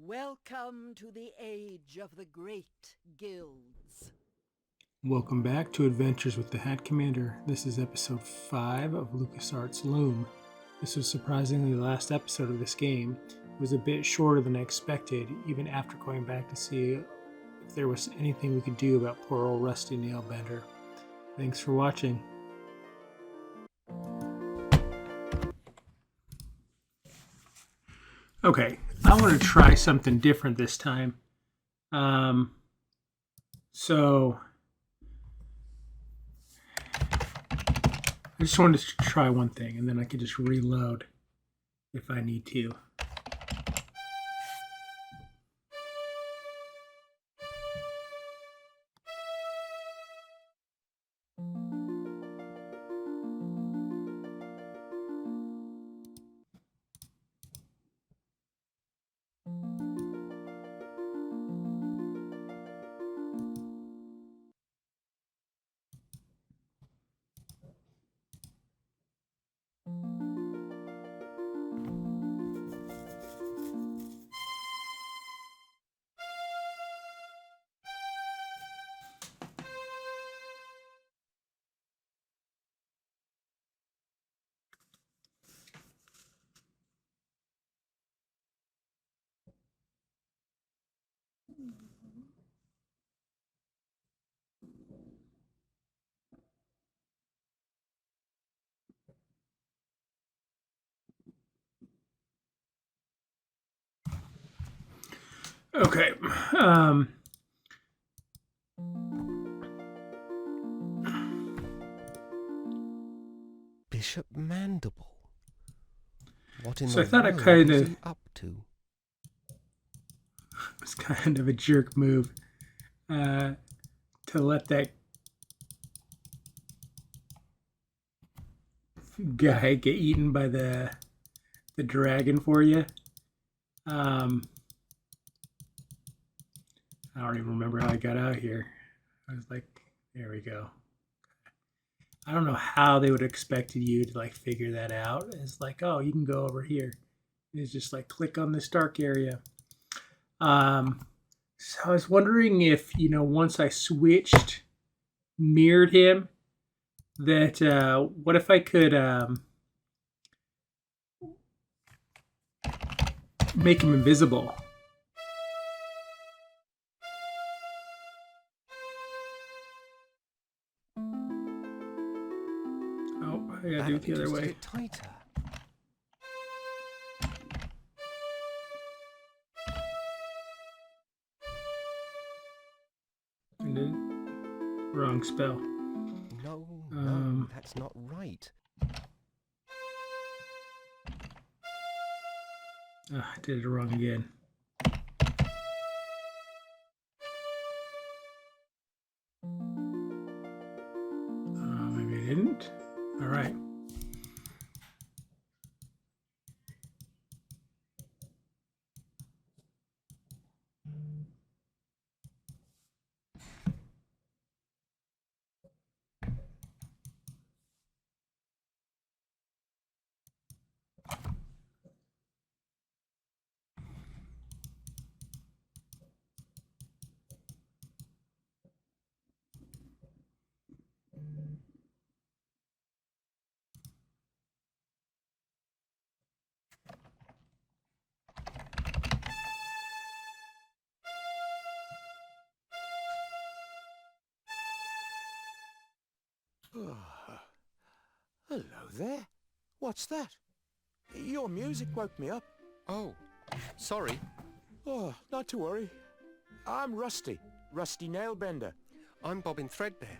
Welcome to the age of the great guilds. Welcome back to Adventures with the Hat Commander. This is episode 5 of LucasArts Loom. This was surprisingly the last episode of this game. It was a bit shorter than I expected, even after going back to see if there was anything we could do about poor old Rusty Nailbender. Thanks for watching. Okay, I want to try something different this time. So I just wanted to try one thing, and then I could just reload if I need to. Okay. Bishop Mandible. What in So the I thought I world kinda- is he up to? It was kind of a jerk move to let that guy get eaten by the dragon for you. I don't even remember how I got out here. I was like, there we go. I don't know how they would have expected you to like figure that out. It's like, oh, you can go over here. It's just like click on this dark area. So I was wondering if, once I switched, mirrored him, that what if I could make him invisible? Oh, I gotta do it the other Just a way. bit tighter. And then wrong spell. No, that's not right. I did it wrong again. Maybe I didn't. All right. Hello there. What's that? Your music woke me up. Oh, sorry. Oh, not to worry. I'm Rusty Nailbender. I'm Bobbin Threadbare,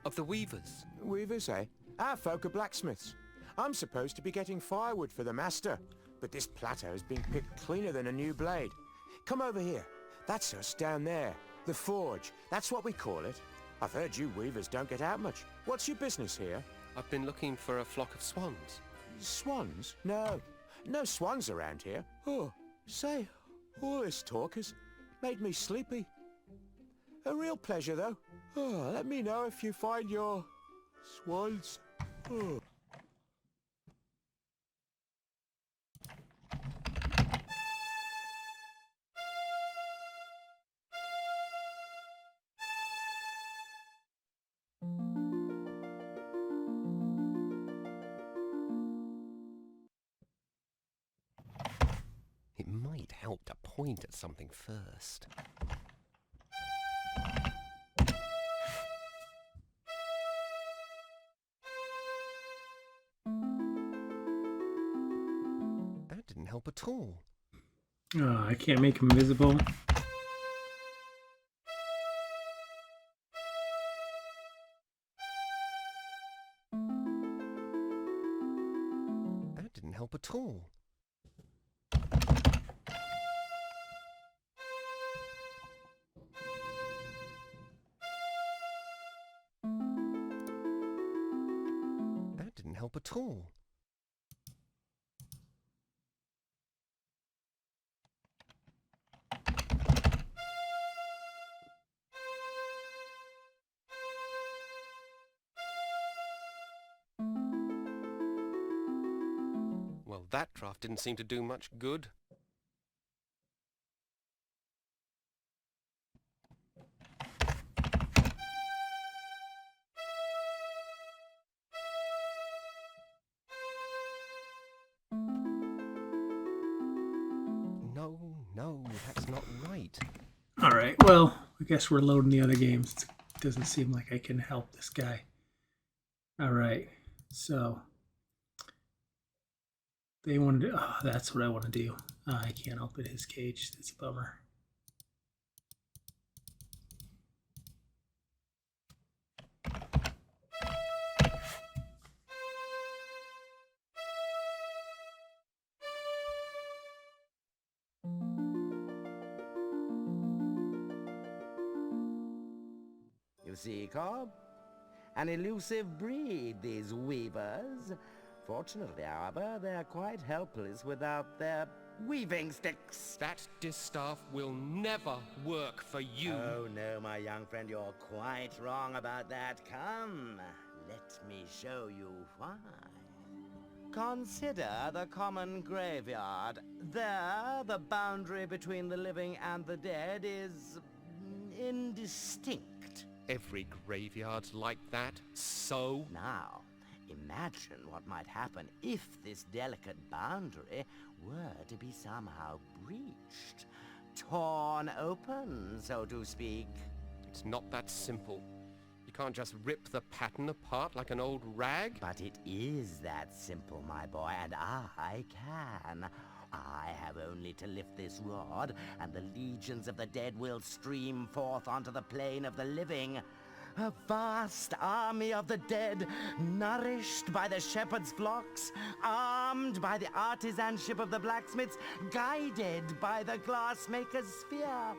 of the Weavers. Weavers, eh? Our folk are blacksmiths. I'm supposed to be getting firewood for the master, but this plateau's been picked cleaner than a new blade. Come over here. That's us down there. The forge. That's what we call it. I've heard you weavers don't get out much. What's your business here? I've been looking for a flock of swans. Swans? No. No swans around here. Oh, say, all this talk has made me sleepy. A real pleasure, though. Oh, let me know if you find your swans. Oh. It might help to point at something first. That didn't help at all. Oh, I can't make him visible. That didn't help at all. That didn't help at all. Well, that draft didn't seem to do much good. No, that's not right. Alright, well, I guess we're loading the other games. It doesn't seem like I can help this guy. Alright, so they wanted to, oh, that's what I want to do. I can't open his cage. That's a bummer. You see, Cobb? An elusive breed, these weavers. Fortunately, however, they're quite helpless without their weaving sticks. That distaff will never work for you. Oh, no, my young friend, you're quite wrong about that. Come, let me show you why. Consider the common graveyard. There, the boundary between the living and the dead is indistinct. Every graveyard's like that, so? Now, imagine what might happen if this delicate boundary were to be somehow breached. Torn open, so to speak. It's not that simple. You can't just rip the pattern apart like an old rag. But it is that simple, my boy, and I can. I have only to lift this rod, and the legions of the dead will stream forth onto the plane of the living. A vast army of the dead, nourished by the shepherd's flocks, armed by the artisanship of the blacksmiths, guided by the glassmaker's spear.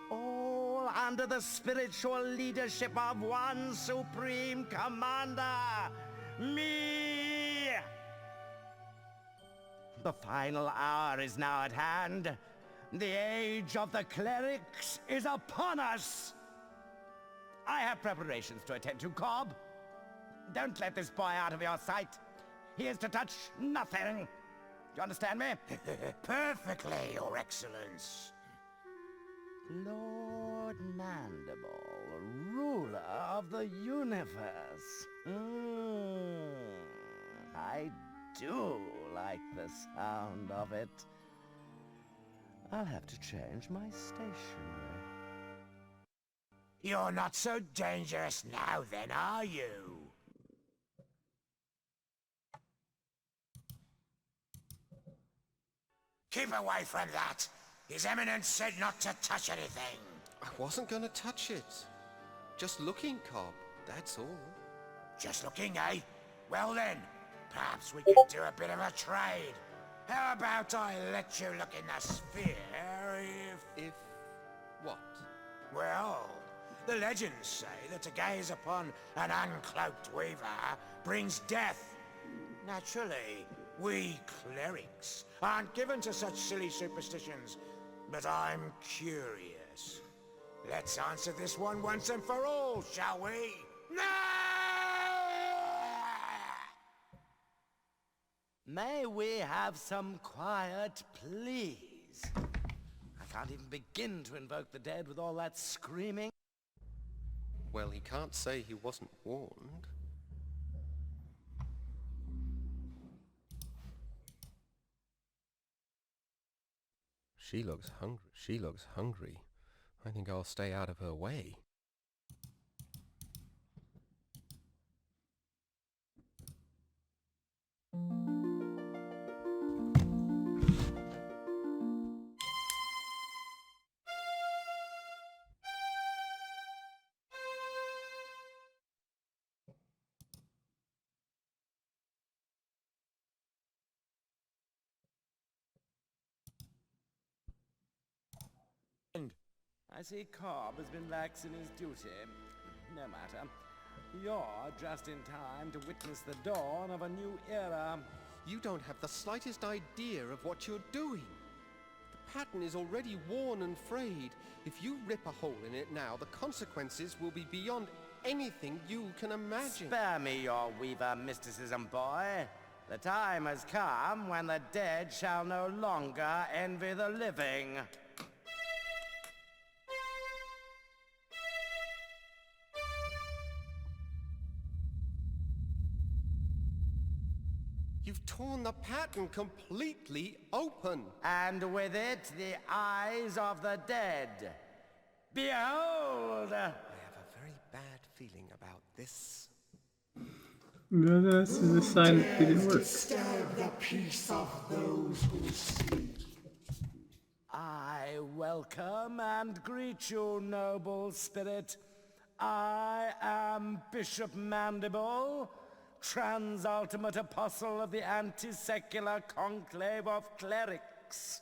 All under the spiritual leadership of one supreme commander, me! The final hour is now at hand. The age of the clerics is upon us. I have preparations to attend to, Cobb. Don't let this boy out of your sight. He is to touch nothing. Do you understand me? Perfectly, Your Excellence. Lord Mandible, ruler of the universe. I do like the sound of it. I'll have to change my stationery. You're not so dangerous now then, are you? Keep away from that! His Eminence said not to touch anything! I wasn't gonna touch it. Just looking, Cobb, that's all. Just looking, eh? Well then, perhaps we can do a bit of a trade. How about I let you look in the sphere If... what? Well, the legends say that to gaze upon an uncloaked weaver brings death. Naturally, we clerics aren't given to such silly superstitions, but I'm curious. Let's answer this one once and for all, shall we? No! May we have some quiet, please? I can't even begin to invoke the dead with all that screaming. Well, he can't say he wasn't warned. She looks hungry. She looks hungry. I think I'll stay out of her way. I see Cobb has been lax in his duty. No matter. You're just in time to witness the dawn of a new era. You don't have the slightest idea of what you're doing. The pattern is already worn and frayed. If you rip a hole in it now, the consequences will be beyond anything you can imagine. Spare me your weaver mysticism, boy. The time has come when the dead shall no longer envy the living. You've torn the pattern completely open. And with it, the eyes of the dead. Behold! I have a very bad feeling about this. No, this is a sign that it didn't work. Disturb the peace of those who sleep. I welcome and greet you, noble spirit. I am Bishop Mandible, Transultimate Apostle of the Anti-Secular Conclave of Clerics.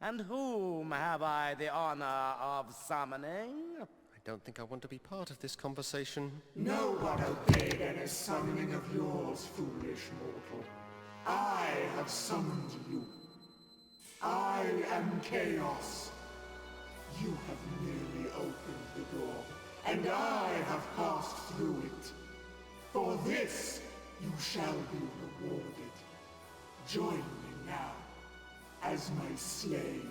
And whom have I the honor of summoning? I don't think I want to be part of this conversation. No one obeyed any summoning of yours, foolish mortal. I have summoned you. I am Chaos. You have merely opened the door, and I have passed through it. For this, you shall be rewarded. Join me now, as my slave.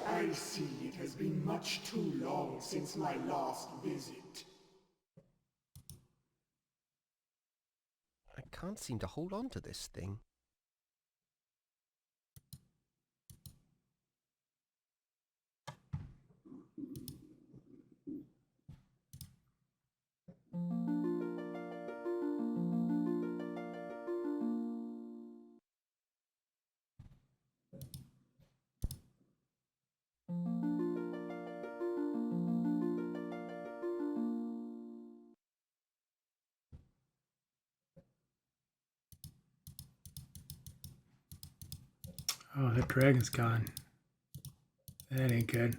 I see it has been much too long since my last visit. I can't seem to hold on to this thing. Oh, that dragon's gone. That ain't good.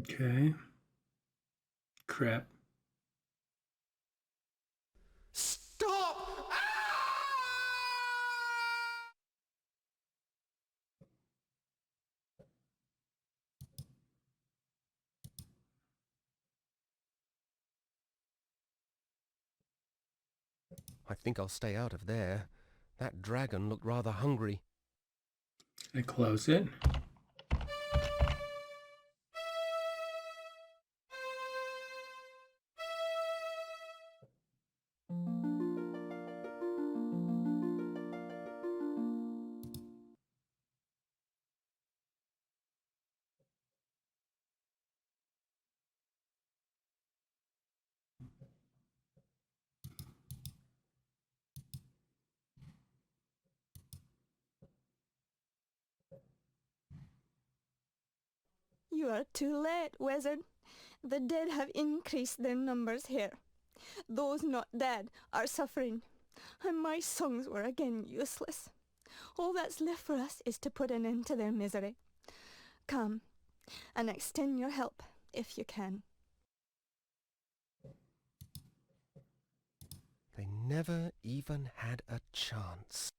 Okay. Crap. Stop! I think I'll stay out of there. That dragon looked rather hungry. I close it. You are too late, wizard. The dead have increased their numbers here. Those not dead are suffering, and my songs were again useless. All that's left for us is to put an end to their misery. Come, and extend your help, if you can. They never even had a chance.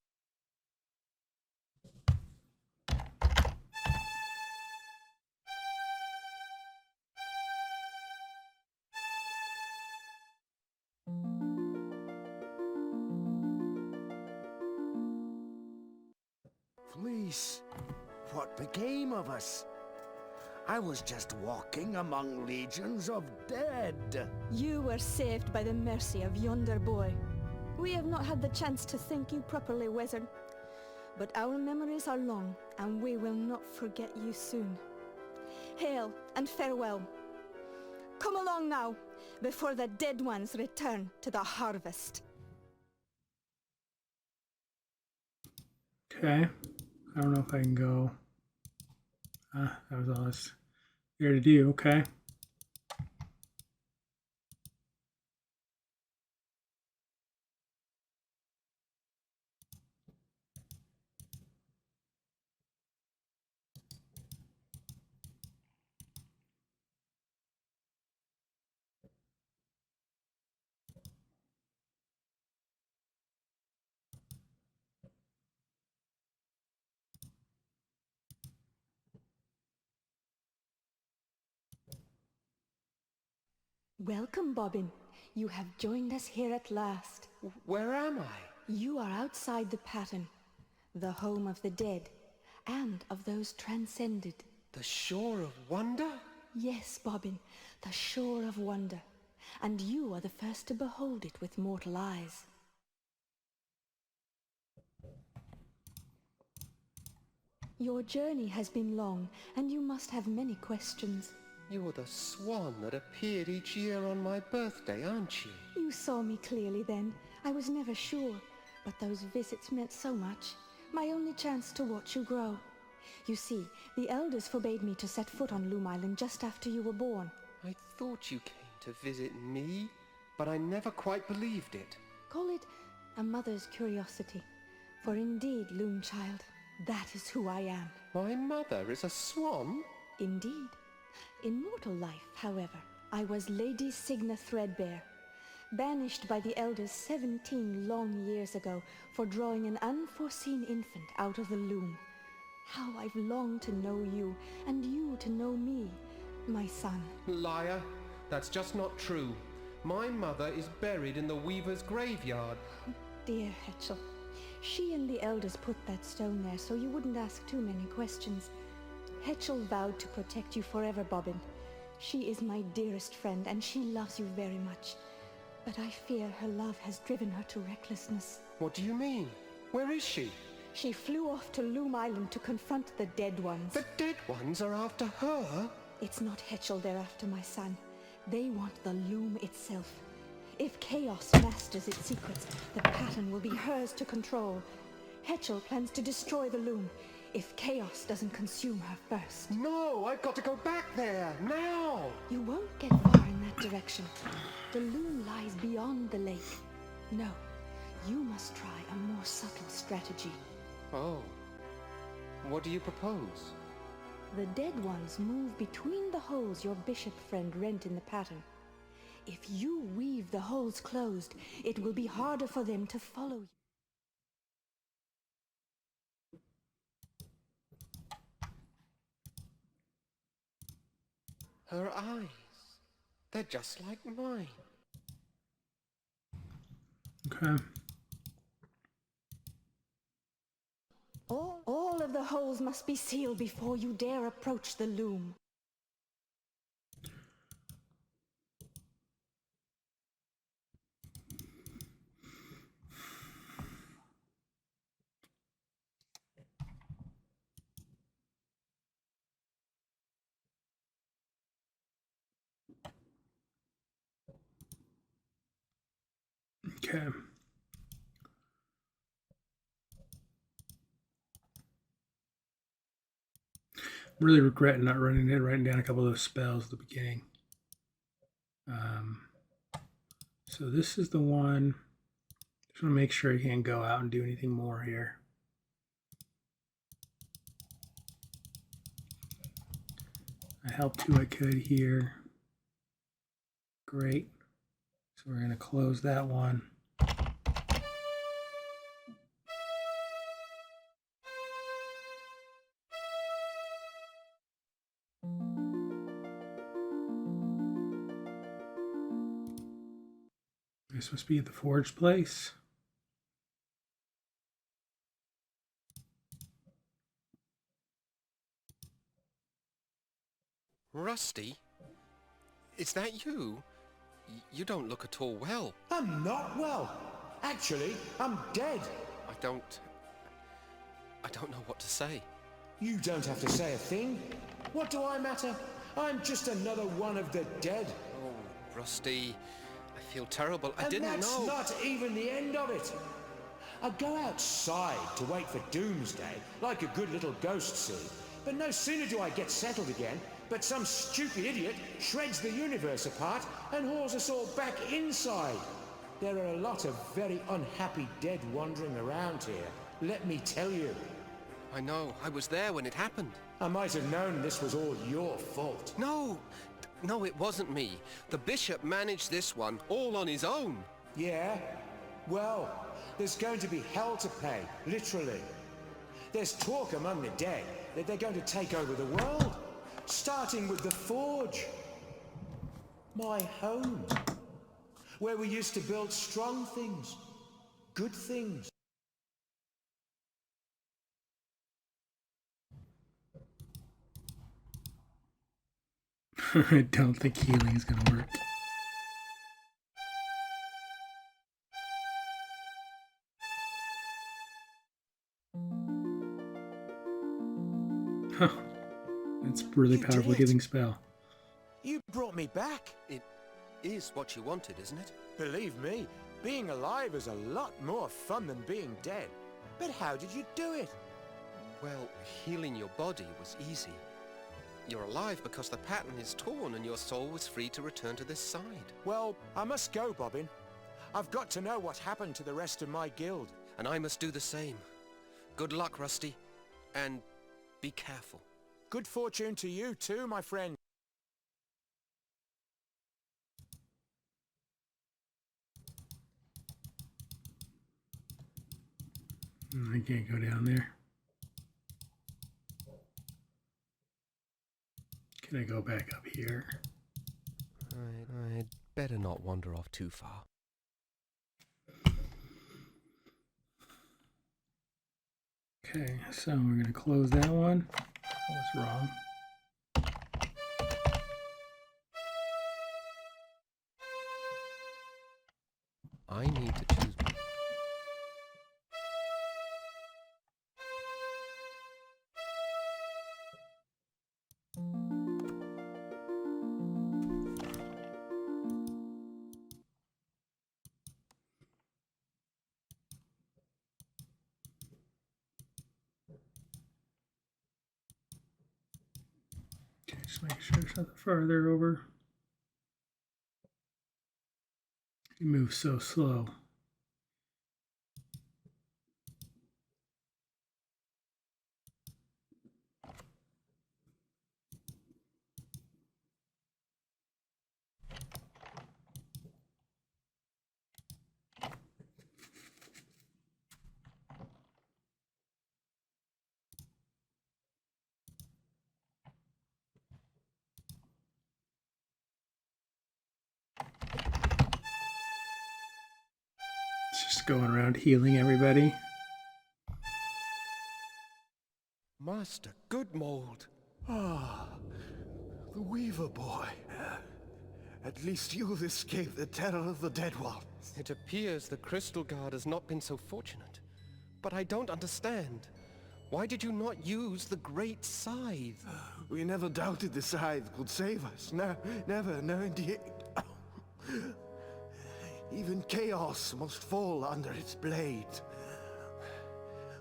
Please, what became of us? I was just walking among legions of dead. You were saved by the mercy of yonder boy. We have not had the chance to thank you properly, wizard. But our memories are long, and we will not forget you soon. Hail and farewell. Come along now, before the dead ones return to the harvest. Okay. I don't know if I can go. That was all I was here to do. Okay. Welcome, Bobbin. You have joined us here at last. Where am I? You are outside the pattern, the home of the dead, and of those transcended. The Shore of Wonder? Yes, Bobbin, the Shore of Wonder. And you are the first to behold it with mortal eyes. Your journey has been long, and you must have many questions. You're the swan that appeared each year on my birthday, aren't you? You saw me clearly then. I was never sure, but those visits meant so much. My only chance to watch you grow. You see, the elders forbade me to set foot on Loom Island just after you were born. I thought you came to visit me, but I never quite believed it. Call it a mother's curiosity. For indeed, Loom Child, that is who I am. My mother is a swan? Indeed. In mortal life, however, I was Lady Signa Threadbare, banished by the elders 17 long years ago for drawing an unforeseen infant out of the loom. How I've longed to know you, and you to know me, my son. Liar. That's just not true. My mother is buried in the weaver's graveyard. Dear Hetchel, she and the elders put that stone there so you wouldn't ask too many questions. Hetchel vowed to protect you forever, Bobbin. She is my dearest friend, and she loves you very much. But I fear her love has driven her to recklessness. What do you mean? Where is she? She flew off to Loom Island to confront the dead ones. The dead ones are after her? It's not Hetchel they're after, my son. They want the loom itself. If Chaos masters its secrets, the pattern will be hers to control. Hetchel plans to destroy the loom, if Chaos doesn't consume her first. No, I've got to go back there, now! You won't get far in that direction. The loom lies beyond the lake. No, you must try a more subtle strategy. Oh. What do you propose? The dead ones move between the holes your bishop friend rent in the pattern. If you weave the holes closed, it will be harder for them to follow you. Her eyes. They're just like mine. Okay. All of the holes must be sealed before you dare approach the loom. Okay. Really regretting not writing down a couple of those spells at the beginning. So this is the one. Just want to make sure you can't go out and do anything more here. I helped who I could here. Great. So we're going to close that one. This must be at the forge place. Rusty? Is that you? You don't look at all well. I'm not well. Actually, I'm dead. I don't know what to say. You don't have to say a thing. What do I matter? I'm just another one of the dead. Oh, Rusty, I feel terrible. I And didn't that's know. not even the end of it. I go outside to wait for doomsday, like a good little ghost seed. But no sooner do I get settled again, but some stupid idiot shreds the universe apart and hauls us all back inside. There are a lot of very unhappy dead wandering around here, let me tell you. I know. I was there when it happened. I might have known this was all your fault. No, it wasn't me. The bishop managed this one all on his own. Yeah? Well, there's going to be hell to pay, literally. There's talk among the dead that they're going to take over the world, starting with the Forge. My home, where we used to build strong things, good things. I don't think healing is going to work. Huh. That's a really You powerful did it. healing spell. You brought me back. It is what you wanted, isn't it? Believe me, being alive is a lot more fun than being dead. But how did you do it? Well, healing your body was easy. You're alive because the pattern is torn and your soul was free to return to this side. Well, I must go, Bobbin. I've got to know what happened to the rest of my guild. And I must do the same. Good luck, Rusty. And be careful. Good fortune to you too, my friend. I can't go down there. Can I go back up here? I'd better not wander off too far. Okay, so we're going to close that one. I was wrong. I need to choose. Okay, just make sure there's nothing farther over. You move so slow. It's just going around healing everybody. Master Goodmold. Ah, the Weaver boy. At least you've escaped the terror of the Dead Ones. It appears the Crystal Guard has not been so fortunate. But I don't understand. Why did you not use the Great Scythe? We never doubted the scythe could save us. No, never, no indeed. Even chaos must fall under its blade.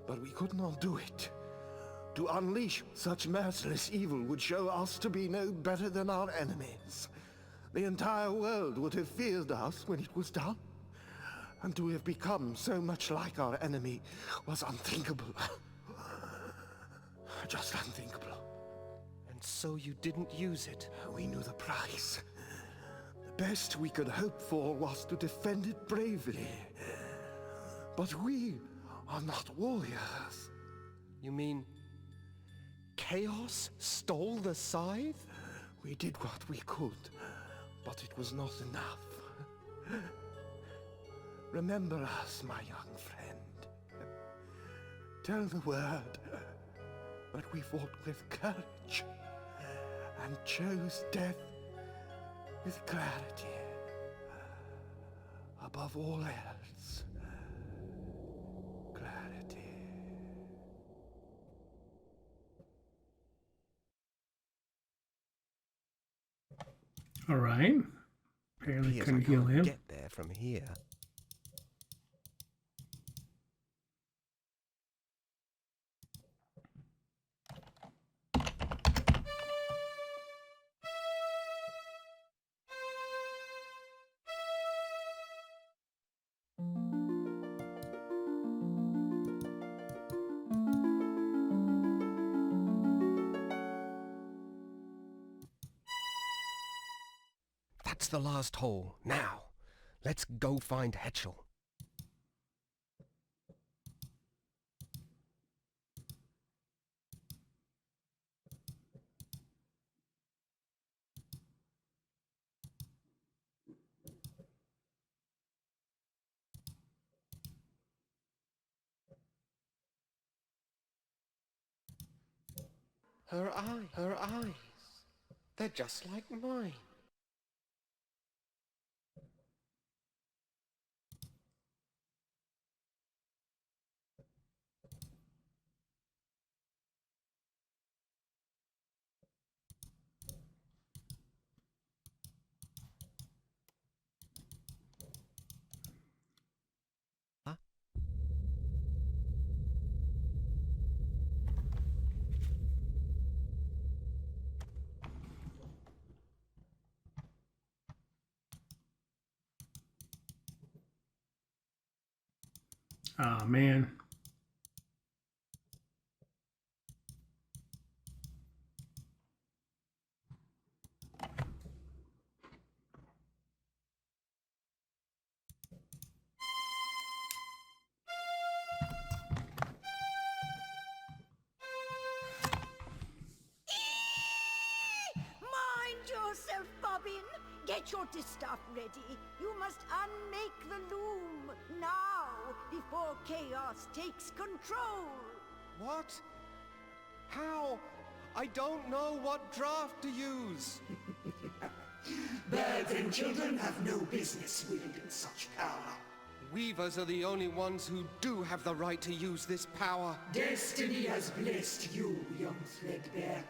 But we could not do it. To unleash such merciless evil would show us to be no better than our enemies. The entire world would have feared us when it was done. And to have become so much like our enemy was unthinkable. Just unthinkable. And so you didn't use it? We knew the price. The best we could hope for was to defend it bravely. But we are not warriors. You mean Chaos stole the scythe? We did what we could, but it was not enough. Remember us, my young friend. Tell the word that we fought with courage and chose death with clarity. Above all else, clarity. All right. Apparently Appears couldn't I heal can't him. get there from here. That's the last hole. Now, let's go find Hetchel. Her eyes. They're just like mine. Huh? Oh, man. Mind yourself, Bobbin. Get your distaff ready. You must unmake the loom now, before chaos takes control. What? How? I don't know what draft to use. Birds and children have no business wielding such power. Weavers are the only ones who do have the right to use this power. Destiny has blessed you, young threadbare.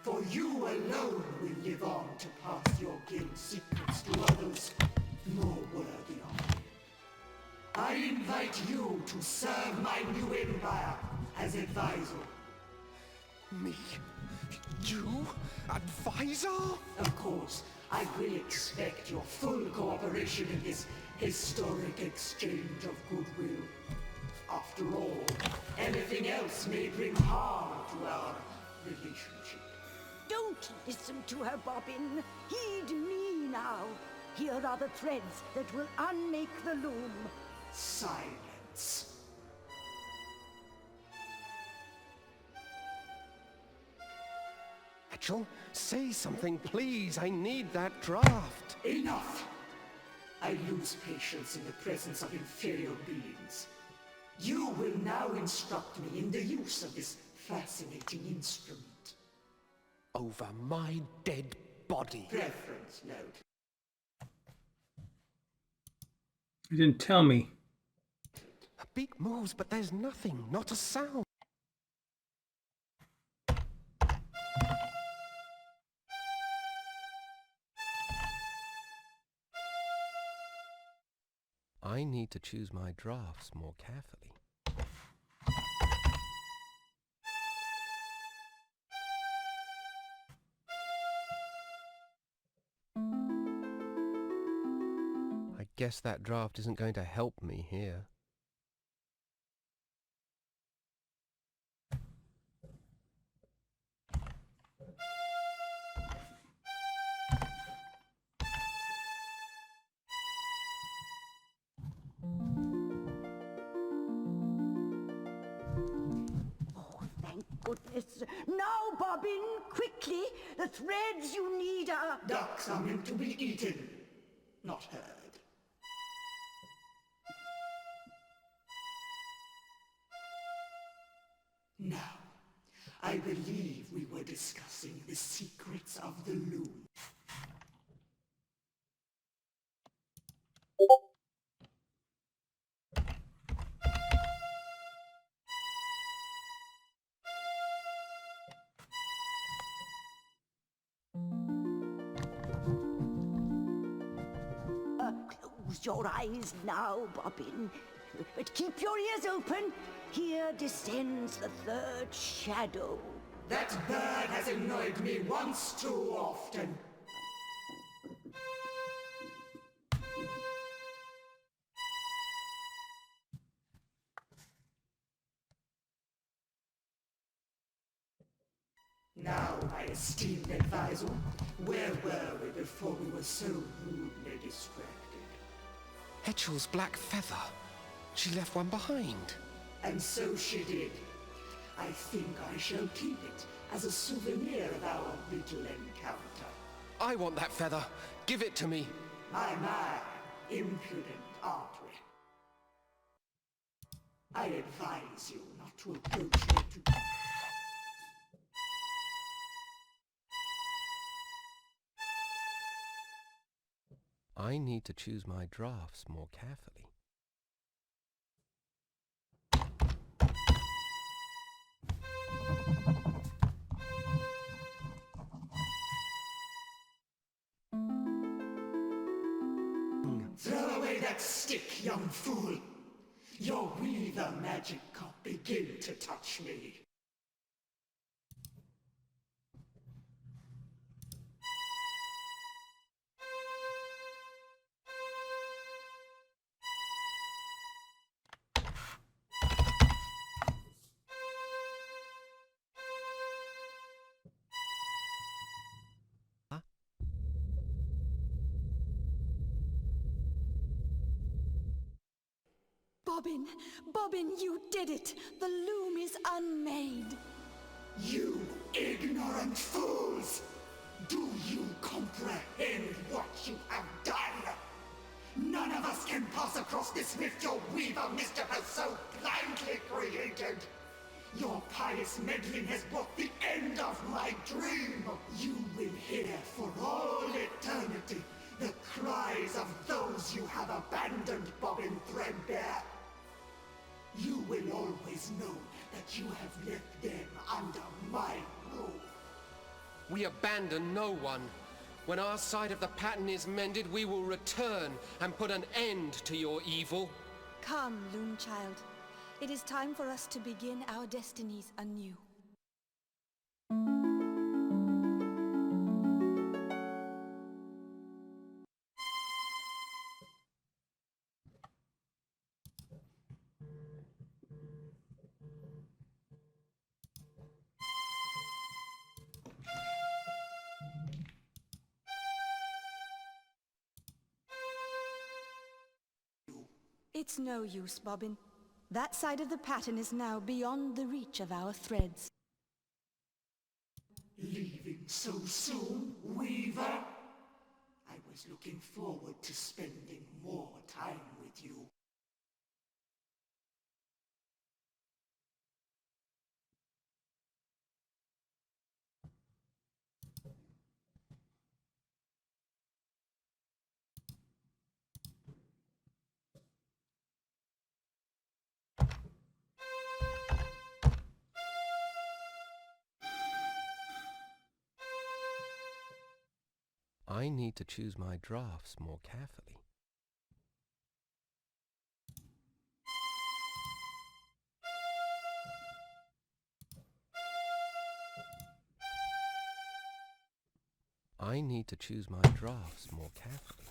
For you alone will live on to pass your guild secrets to others more worthy of it. I invite you to serve my new empire as advisor. Me? You? Advisor? Of course, I will expect your full cooperation in this historic exchange of goodwill. After all, anything else may bring harm to our relationship. Don't listen to her, Bobbin. Heed me now. Here are the threads that will unmake the loom. Silence. Hetchel, say something, please. I need that draft. Enough! I lose patience in the presence of inferior beings. You will now instruct me in the use of this fascinating instrument. Over my dead body. Preference note. You didn't tell me. A beak moves, but there's nothing, not a sound. I need to choose my drafts more carefully. I guess that draft isn't going to help me here. Oh, thank goodness. Now, Bobbin, quickly. The threads you need are... Ducks are meant to be eaten, not heard. Now, I believe we were discussing the secrets of the Loom. Close your eyes now, Bobbin. But keep your ears open. Here descends the third shadow. That bird has annoyed me once too often. Now, my esteemed advisor, where were we before we were so rudely distracted? Hetchel's black feather. She left one behind. And so she did. I think I shall keep it as a souvenir of our little encounter. I want that feather. Give it to me. My, impudent, aren't we? I advise you not to approach me too... I need to choose my drafts more carefully. Throw away that stick, young fool! Your weaver magic can't begin to touch me. Bobbin, you did it! The loom is unmade! You ignorant fools! Do you comprehend what you have done? None of us can pass across this rift your weaver mischief has so blindly created! Your pious meddling has brought the end of my dream! You will hear for all eternity the cries of those you have abandoned, Bobbin Threadbare! You will always know that you have left them under my rule. We abandon no one. When our side of the pattern is mended, we will return and put an end to your evil. Come, Loom Child. It is time for us to begin our destinies anew. It's no use, Bobbin. That side of the pattern is now beyond the reach of our threads. Leaving so soon, Weaver? I was looking forward to spending more time with you. I need to choose my drafts more carefully. I need to choose my drafts more carefully.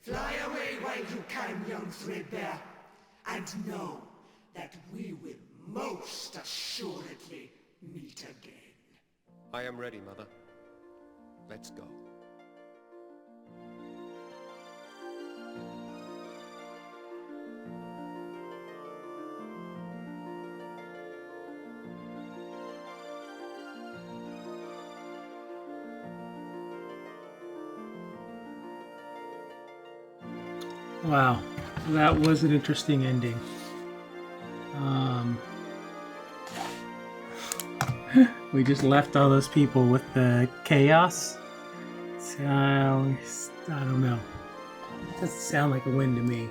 Fly away while you can, young Threadbare, and know that we will most assuredly meet again. I am ready, Mother. Let's go. Wow, that was an interesting ending. We just left all those people with the chaos. So, I don't know. Doesn't sound like a win to me.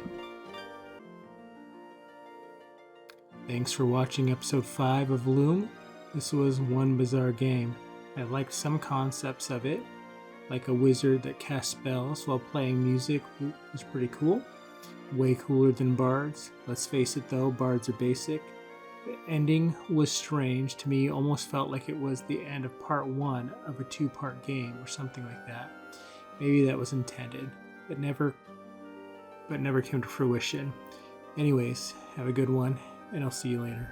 Thanks for watching episode 5 of Loom. This was one bizarre game. I liked some concepts of it, like a wizard that casts spells while playing music was pretty cool. Way cooler than bards. Let's face it though, bards are basic. The ending was strange. To me, almost felt like it was the end of part 1 of a 2-part game or something like that. Maybe that was intended, but never came to fruition. Anyways, have a good one, and I'll see you later.